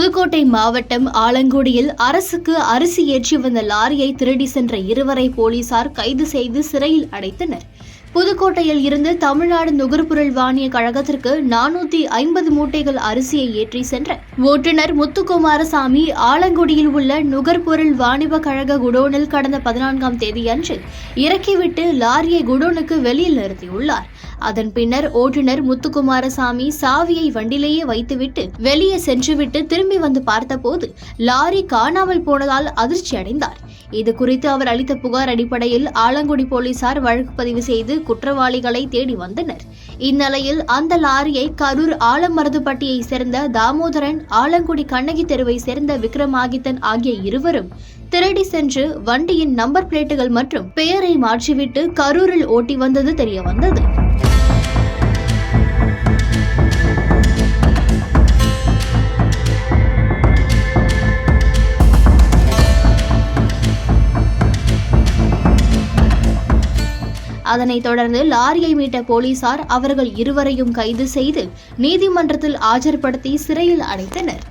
புதுக்கோட்டை மாவட்டம் ஆலங்குடியில் அரசுக்கு அரிசி ஏற்றி வந்த லாரியை திருடி சென்ற இருவரை போலீசார் கைது செய்து சிறையில் அடைத்தனர். புதுக்கோட்டையில் இருந்து தமிழ்நாடு நுகர்பொருள் வாணிய கழகத்திற்கு 450 மூட்டைகள் அரிசியை ஏற்றி சென்ற ஓட்டுநர் முத்துக்குமாரசாமி ஆலங்குடியில் உள்ள நுகர்பொருள் வாணிப கழக குடோனில் கடந்த 14ஆம் தேதியன்று இறக்கிவிட்டு லாரியை குடோனுக்கு வெளியில் நிறுத்தியுள்ளார். அதன் பின்னர் ஓட்டுநர் முத்துக்குமாரசாமி சாவியை வண்டிலேயே வைத்துவிட்டு வெளியே சென்றுவிட்டு திரும்பி வந்து பார்த்தபோது லாரி காணாமல் போனதால் அதிர்ச்சி அடைந்தார். இதுகுறித்து அவர் அளித்த புகார் அடிப்படையில் ஆலங்குடி போலீசார் வழக்கு பதிவு செய்து குற்றவாளிகளை தேடி வந்தனர். இந்நிலையில் அந்த லாரியை கரூர் ஆலமருதுப்பட்டியை சேர்ந்த தாமோதரன், ஆலங்குடி கண்ணகி தெருவை சேர்ந்த விக்ரமாதித்தன் ஆகிய இருவரும் திருடி சென்று வண்டியின் நம்பர் பிளேட்டுகள் மற்றும் பெயரை மாற்றிவிட்டு கரூரில் ஓட்டி வந்தது தெரியவந்தது. அதனைத் தொடர்ந்து லாரியை மீட்ட போலீசார் அவர்கள் இருவரையும் கைது செய்து நீதிமன்றத்தில் ஆஜர்படுத்தி சிறையில் அடைத்தனர்.